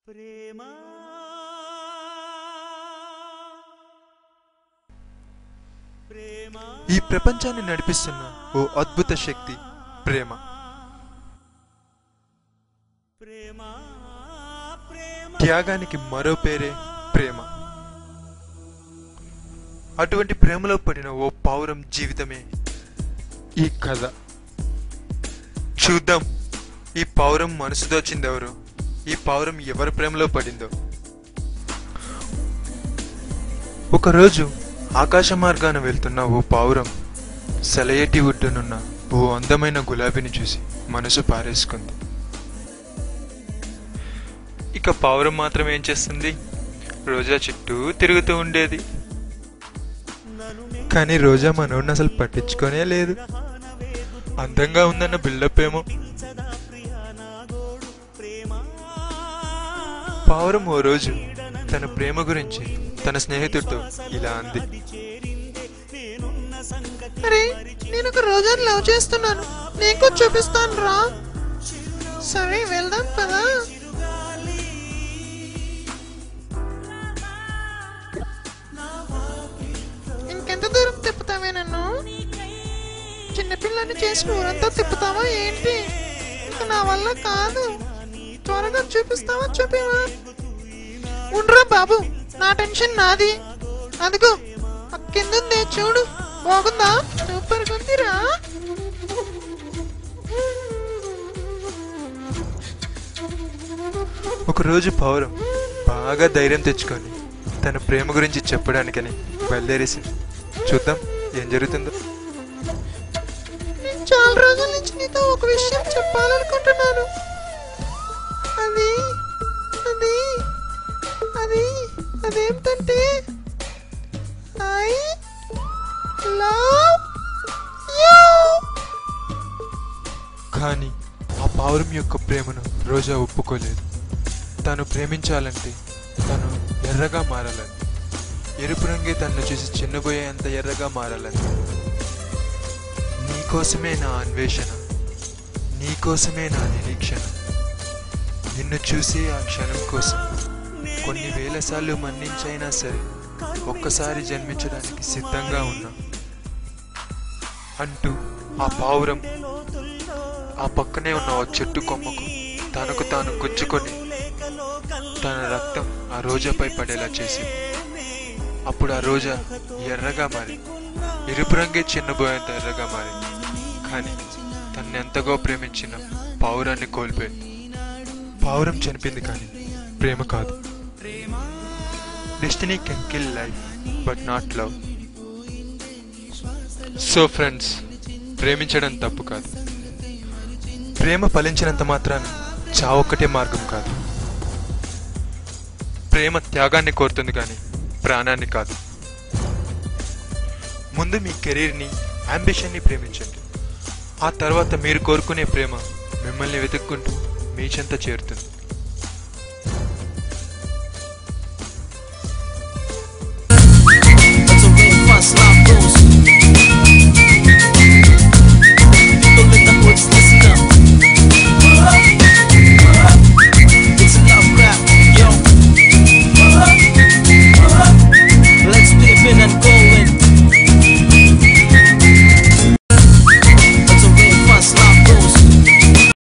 ప్రేమ ఈ ప్రపంచాన్ని నడిపిస్తున్న ఓ అద్భుత శక్తి ప్రేమ. త్యాగానికి మరో పేరే ప్రేమ. అటువంటి ప్రేమలో పడిన ఓ పావురం జీవితమే ఈ కథ. చూద్దాం ఈ పావురం మనసు దోచిందెవరో, ఈ పావురం ఎవరి ప్రేమలో పడిందో. ఒకరోజు ఆకాశ మార్గాన వెళ్తున్న ఓ పావురం సెలయేటి ఒడ్డునున్న ఓ అందమైన గులాబీని చూసి మనసు పారేసుకుంది. ఇక పావురం మాత్రం ఏం చేస్తుంది, రోజా చుట్టూ తిరుగుతూ ఉండేది. కానీ రోజా మనోడిని అసలు పట్టించుకోనే లేదు. అందంగా ఉందన్న బిల్డప్ ఏమో. పావురం ఓ రోజు తన ప్రేమ గురించి తన స్నేహితుడితో ఇలా అంది. అరే, నేను ఒక రోజాని లవ్ చేస్తున్నాను, నీకు చూపిస్తాను రా. సరే వెళ్దాం పదా. ఇంకెంత దూరం తిప్పుతావే నన్ను? చిన్నపిల్లని చేసి ఊరంతా తిప్పుతావా ఏంటి? ఇంకా నా వల్ల కాదు. త్వరగా చూపిస్తావా? చూపివా? ఉండ్రా బాబు, నా టెన్షన్ నాది. అదిగో కిందుందే చూడు, బాగుందా? సూపర్ గుందిరా. ఒకరోజు పావురం బాగా ధైర్యం తెచ్చుకొని తన ప్రేమ గురించి చెప్పడానికని బయలుదేరేసింది. చూద్దాం ఏం జరుగుతుందో. నేను చాలా రోజుల నుంచి నీతో ఒక విషయం చెప్పాలనుకుంటున్నాను. అది అది అది అదేంటంటే ఐ లవ్ యూ. కానీ ఆ పావురం యొక్క ప్రేమను రోజా ఒప్పుకోలేదు. తను ప్రేమించాలంటే తను ఎర్రగా మారాలని, ఎరుపు రంగే తను చూసి చిన్నబోయేంత ఎర్రగా మారాలని. నీకోసమే నా అన్వేషణ, నీకోసమే నా నిరీక్షణ, నిన్ను చూసి ఆ క్షణం కోసం కొన్ని వేల సార్లు మన్నించైనా సరే ఒక్కసారి జన్మించడానికి సిద్ధంగా ఉన్నా అంటూ ఆ పావురం ఆ పక్కనే ఉన్న ఓ చెట్టు కొమ్మకు తనకు తాను గుచ్చుకొని తన రక్తం ఆ రోజాపై పడేలా చేసింది. అప్పుడు ఆ రోజా ఎర్రగా మారి, ఎరుపు రంగే చిన్నబోయేంత ఎర్రగా మారింది. కానీ తన్ని ఎంతగా ప్రేమించిన పావురాన్ని కోల్పోయింది. పావురం చనిపోయింది కానీ ప్రేమ కాదు. Destiny can kill life, but not love. So friends, ప్రేమించడం తప్పు కాదు. ప్రేమ ఫలించినంత మాత్రాన చావొక్కటే మార్గం కాదు. ప్రేమ త్యాగాన్ని కోరుతుంది కానీ ప్రాణాన్ని కాదు. ముందు మీ కెరీర్ని, అంబిషన్ని ప్రేమించండి. ఆ తర్వాత మీరు కోరుకునే ప్రేమ మిమ్మల్ని వెతుక్కుంటూ మీ చెంత చేరుతుంది.